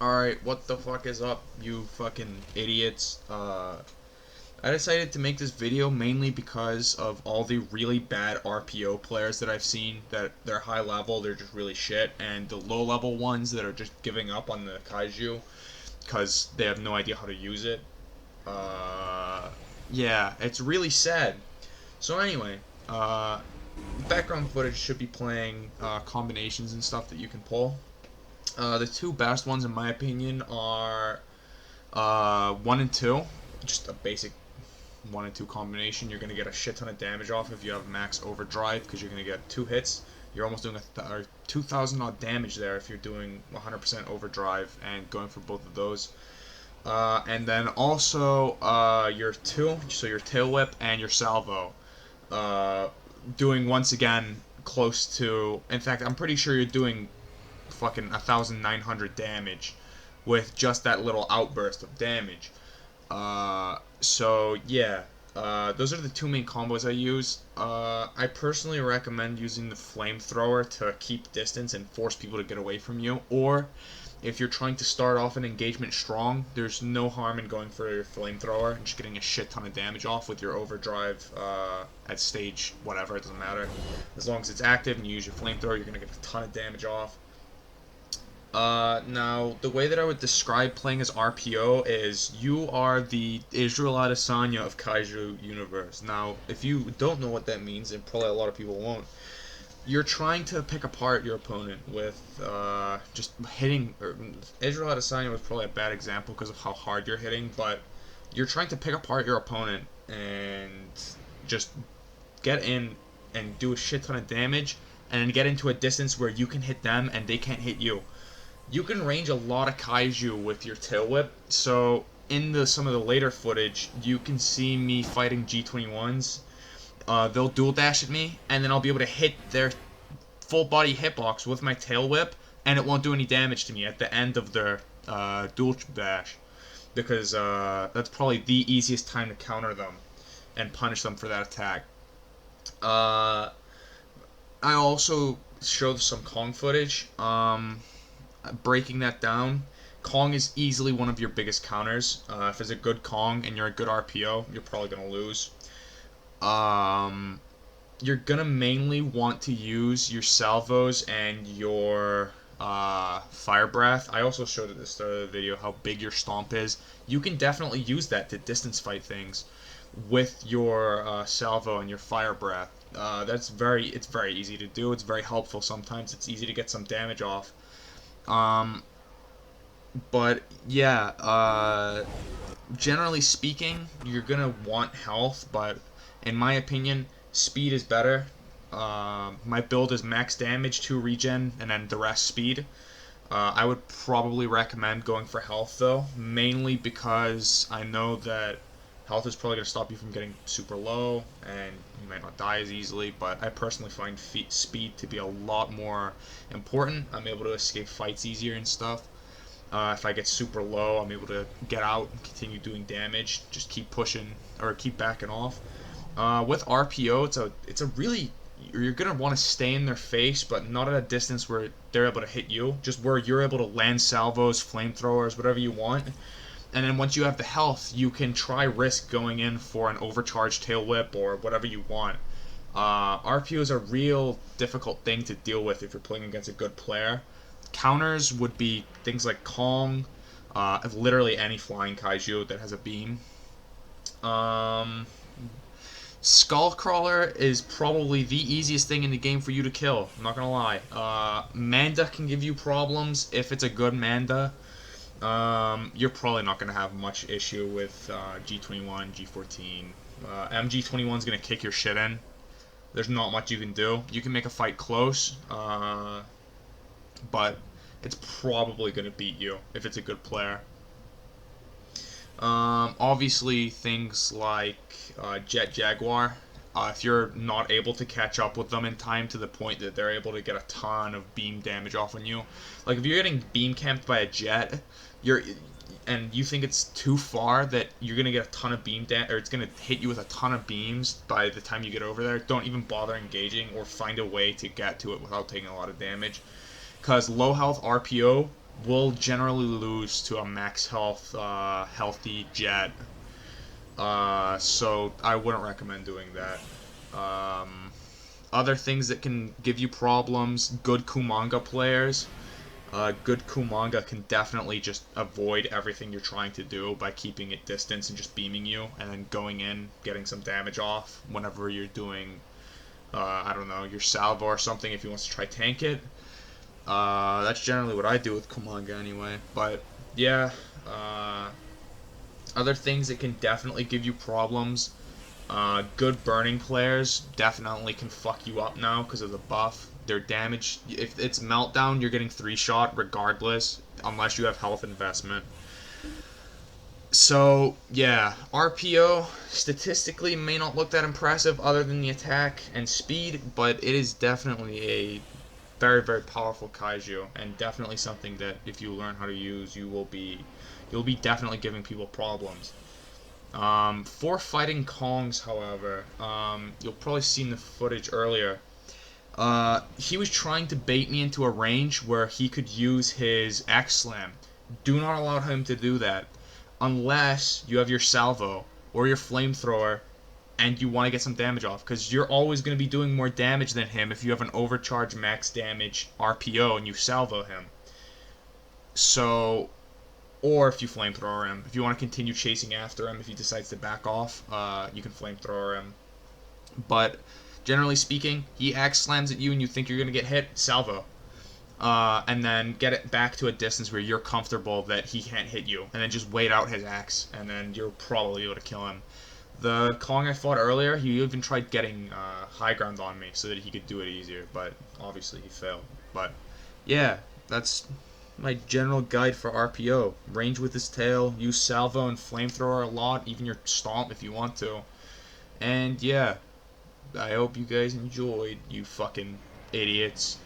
Alright, what the fuck is up, you fucking idiots? I decided to make this video mainly because of all the really bad RPO players that I've seen, that they're high level, they're just really shit, and the low level ones that are just giving up on the Kaiju because they have no idea how to use it. Uh, yeah, it's really sad. So anyway, background footage should be playing combinations and stuff that you can pull. The two best ones, in my opinion, are 1 and 2. Just a basic 1 and 2 combination. You're going to get a shit ton of damage off if you have max overdrive because you're going to get 2 hits. You're almost doing 2,000 odd damage there if you're doing 100% overdrive and going for both of those. And then also your 2, so your tail whip and your salvo. Uh, Doing once again close to. In fact, I'm pretty sure you're doing fucking 1,900 damage with just that little outburst of damage. So yeah, those are the two main combos I use. I personally recommend using the flamethrower to keep distance and force people to get away from you. Or if you're trying to start off an engagement strong, there's no harm in going for your flamethrower and just getting a shit ton of damage off with your overdrive at stage whatever. It doesn't matter. As long as it's active and you use your flamethrower, you're gonna get a ton of damage off. Now, the way that I would describe playing as RPO is you are the Israel Adesanya of Kaiju universe. Now, if you don't know what that means, and probably a lot of people won't, you're trying to pick apart your opponent with just hitting. Israel Adesanya was probably a bad example because of how hard you're hitting, but you're trying to pick apart your opponent and just get in and do a shit ton of damage, and then get into a distance where you can hit them and they can't hit you. You can range a lot of Kaiju with your tail whip. So in some of the later footage, you can see me fighting G21s. They'll dual dash at me, and then I'll be able to hit their full body hitbox with my tail whip, and it won't do any damage to me at the end of their dual dash, because that's probably the easiest time to counter them and punish them for that attack. I also showed some Kong footage. Breaking that down, Kong is easily one of your biggest counters. If it's a good Kong and you're a good RPO, you're probably gonna lose. Um, you're gonna mainly want to use your salvos and your fire breath. I also showed at the start of the video how big your stomp is. You can definitely use that to distance fight things with your salvo and your fire breath. It's very easy to do. It's very helpful sometimes. It's easy to get some damage off. Um, but yeah, generally speaking, you're gonna want health, but in my opinion, speed is better. My build is max damage, 2 regen, and then the rest speed. I would probably recommend going for health though, mainly because I know that health is probably going to stop you from getting super low, and you might not die as easily, but I personally find speed to be a lot more important. I'm able to escape fights easier and stuff. If I get super low, I'm able to get out and continue doing damage, just keep pushing, or keep backing off. With RPO, it's a really, you're going to want to stay in their face, but not at a distance where they're able to hit you, just where you're able to land salvos, flamethrowers, whatever you want. And then once you have the health, you can try risk going in for an overcharged tail whip or whatever you want. RPO is a real difficult thing to deal with if you're playing against a good player. Counters would be things like Kong, literally any flying Kaiju that has a beam. Skullcrawler is probably the easiest thing in the game for you to kill, I'm not gonna lie. Manda can give you problems if it's a good Manda. You're probably not going to have much issue with G21, G14. MG21 is going to kick your shit in. There's not much you can do. You can make a fight close, but it's probably going to beat you if it's a good player. Obviously, things like Jet Jaguar. If you're not able to catch up with them in time to the point that they're able to get a ton of beam damage off on you, like if you're getting beam camped by a jet, and you think it's too far that you're gonna get a ton of beam or it's gonna hit you with a ton of beams by the time you get over there, don't even bother engaging or find a way to get to it without taking a lot of damage. Because low health RPO will generally lose to a max health, healthy jet. So I wouldn't recommend doing that. Other things that can give you problems: good Kumanga players. Good Kumanga can definitely just avoid everything you're trying to do by keeping it distance and just beaming you, and then going in, getting some damage off whenever you're doing, I don't know, your salvo or something if he wants to try tank it. That's generally what I do with Kumanga anyway. But yeah, uh, other things that can definitely give you problems. Good burning players definitely can fuck you up now because of the buff. Their damage, if it's meltdown, you're getting 3-shot regardless, unless you have health investment. So yeah, RPO statistically may not look that impressive other than the attack and speed, but it is definitely a very very powerful kaiju, and definitely something that if you learn how to use, you'll be definitely giving people problems. For fighting Kongs, however, you'll probably seen the footage earlier. He was trying to bait me into a range where he could use his X Slam. Do not allow him to do that unless you have your salvo or your flamethrower and you want to get some damage off, because you're always going to be doing more damage than him if you have an overcharge max damage RPO and you salvo him. So, or if you flamethrower him. If you want to continue chasing after him, if he decides to back off, you can flamethrower him. But generally speaking, he axe slams at you and you think you're going to get hit, salvo. And then get it back to a distance where you're comfortable that he can't hit you. And then just wait out his axe, and then you're probably able to kill him. The Kong I fought earlier, he even tried getting high ground on me so that he could do it easier, but obviously he failed. But yeah, that's my general guide for RPO. Range with his tail, use salvo and flamethrower a lot, even your stomp if you want to. And yeah, I hope you guys enjoyed, you fucking idiots.